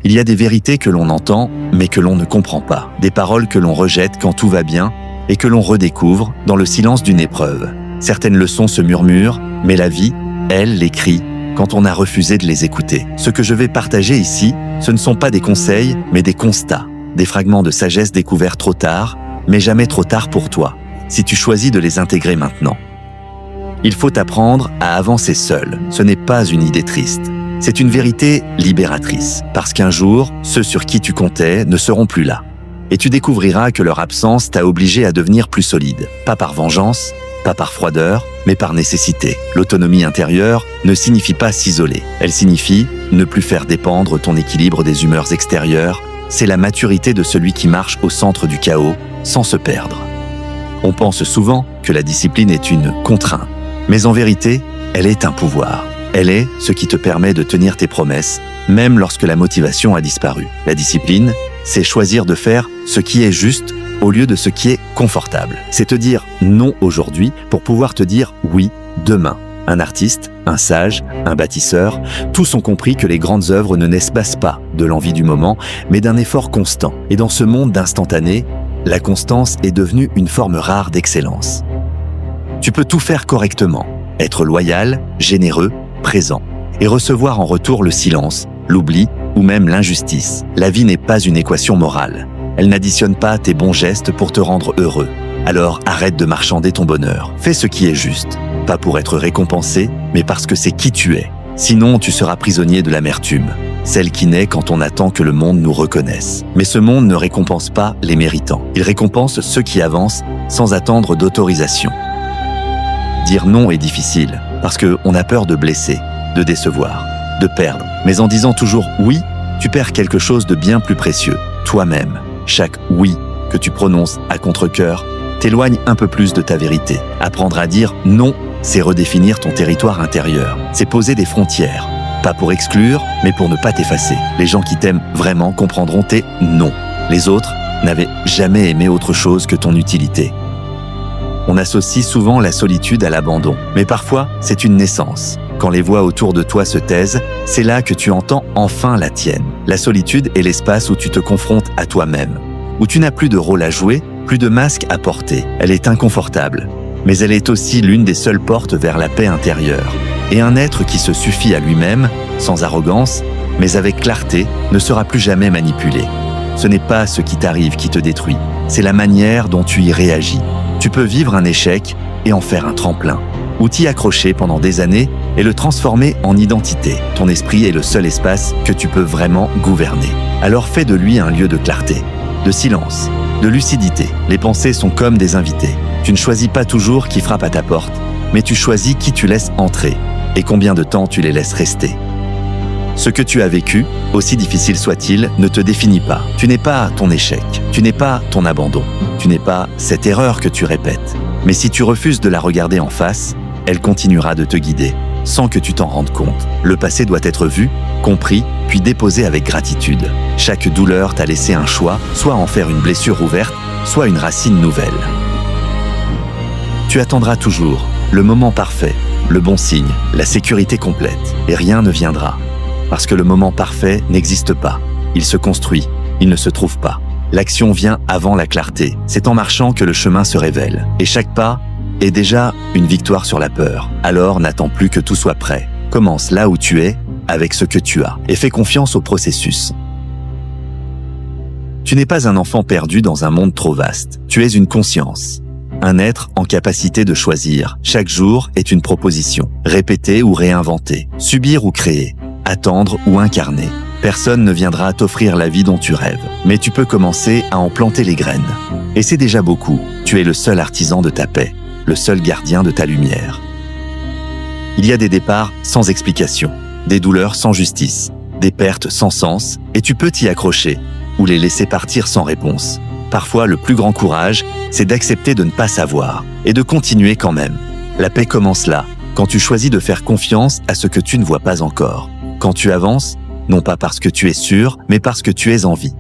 Il y a des vérités que l'on entend, mais que l'on ne comprend pas. Des paroles que l'on rejette quand tout va bien et que l'on redécouvre dans le silence d'une épreuve. Certaines leçons se murmurent, mais la vie, elle, les crie quand on a refusé de les écouter. Ce que je vais partager ici, ce ne sont pas des conseils, mais des constats. Des fragments de sagesse découverts trop tard, mais jamais trop tard pour toi, si tu choisis de les intégrer maintenant. Il faut apprendre à avancer seul. Ce n'est pas une idée triste. C'est une vérité libératrice, parce qu'un jour, ceux sur qui tu comptais ne seront plus là. Et tu découvriras que leur absence t'a obligé à devenir plus solide. Pas par vengeance, pas par froideur, mais par nécessité. L'autonomie intérieure ne signifie pas s'isoler. Elle signifie ne plus faire dépendre ton équilibre des humeurs extérieures. C'est la maturité de celui qui marche au centre du chaos, sans se perdre. On pense souvent que la discipline est une contrainte, mais en vérité, elle est un pouvoir. Elle est ce qui te permet de tenir tes promesses, même lorsque la motivation a disparu. La discipline, c'est choisir de faire ce qui est juste au lieu de ce qui est confortable. C'est te dire non aujourd'hui pour pouvoir te dire oui demain. Un artiste, un sage, un bâtisseur, tous ont compris que les grandes œuvres ne naissent pas de l'envie du moment, mais d'un effort constant. Et dans ce monde d'instantané, la constance est devenue une forme rare d'excellence. Tu peux tout faire correctement, être loyal, généreux, présent, et recevoir en retour le silence, l'oubli ou même l'injustice. La vie n'est pas une équation morale. Elle n'additionne pas tes bons gestes pour te rendre heureux. Alors arrête de marchander ton bonheur. Fais ce qui est juste, pas pour être récompensé, mais parce que c'est qui tu es. Sinon, tu seras prisonnier de l'amertume, celle qui naît quand on attend que le monde nous reconnaisse. Mais ce monde ne récompense pas les méritants. Il récompense ceux qui avancent sans attendre d'autorisation. Dire non est difficile, parce qu'on a peur de blesser, de décevoir, de perdre. Mais en disant toujours oui, tu perds quelque chose de bien plus précieux, toi-même. Chaque oui que tu prononces à contre-cœur t'éloigne un peu plus de ta vérité. Apprendre à dire non, c'est redéfinir ton territoire intérieur. C'est poser des frontières, pas pour exclure, mais pour ne pas t'effacer. Les gens qui t'aiment vraiment comprendront tes non. Les autres n'avaient jamais aimé autre chose que ton utilité. On associe souvent la solitude à l'abandon, mais parfois c'est une naissance. Quand les voix autour de toi se taisent, c'est là que tu entends enfin la tienne. La solitude est l'espace où tu te confrontes à toi-même, où tu n'as plus de rôle à jouer, plus de masque à porter. Elle est inconfortable, mais elle est aussi l'une des seules portes vers la paix intérieure. Et un être qui se suffit à lui-même, sans arrogance, mais avec clarté, ne sera plus jamais manipulé. Ce n'est pas ce qui t'arrive qui te détruit, c'est la manière dont tu y réagis. Tu peux vivre un échec et en faire un tremplin, ou t'y accrocher pendant des années et le transformer en identité. Ton esprit est le seul espace que tu peux vraiment gouverner. Alors fais de lui un lieu de clarté, de silence, de lucidité. Les pensées sont comme des invités. Tu ne choisis pas toujours qui frappe à ta porte, mais tu choisis qui tu laisses entrer et combien de temps tu les laisses rester. Ce que tu as vécu, aussi difficile soit-il, ne te définit pas. Tu n'es pas ton échec, tu n'es pas ton abandon, tu n'es pas cette erreur que tu répètes. Mais si tu refuses de la regarder en face, elle continuera de te guider, sans que tu t'en rendes compte. Le passé doit être vu, compris, puis déposé avec gratitude. Chaque douleur t'a laissé un choix, soit en faire une blessure ouverte, soit une racine nouvelle. Tu attendras toujours le moment parfait, le bon signe, la sécurité complète, et rien ne viendra. Parce que le moment parfait n'existe pas. Il se construit, il ne se trouve pas. L'action vient avant la clarté. C'est en marchant que le chemin se révèle. Et chaque pas est déjà une victoire sur la peur. Alors n'attends plus que tout soit prêt. Commence là où tu es, avec ce que tu as. Et fais confiance au processus. Tu n'es pas un enfant perdu dans un monde trop vaste. Tu es une conscience. Un être en capacité de choisir. Chaque jour est une proposition. Répéter ou réinventer. Subir ou créer. Attendre ou incarner. Personne ne viendra t'offrir la vie dont tu rêves. Mais tu peux commencer à en planter les graines. Et c'est déjà beaucoup. Tu es le seul artisan de ta paix, le seul gardien de ta lumière. Il y a des départs sans explication, des douleurs sans justice, des pertes sans sens, et tu peux t'y accrocher ou les laisser partir sans réponse. Parfois, le plus grand courage, c'est d'accepter de ne pas savoir et de continuer quand même. La paix commence là, quand tu choisis de faire confiance à ce que tu ne vois pas encore. Quand tu avances, non pas parce que tu es sûr, mais parce que tu es en vie.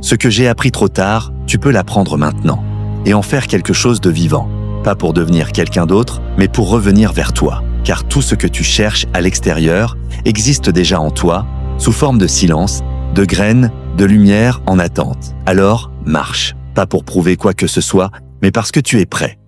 Ce que j'ai appris trop tard, tu peux l'apprendre maintenant et en faire quelque chose de vivant. Pas pour devenir quelqu'un d'autre, mais pour revenir vers toi. Car tout ce que tu cherches à l'extérieur existe déjà en toi, sous forme de silence, de graines, de lumière en attente. Alors, marche. Pas pour prouver quoi que ce soit, mais parce que tu es prêt.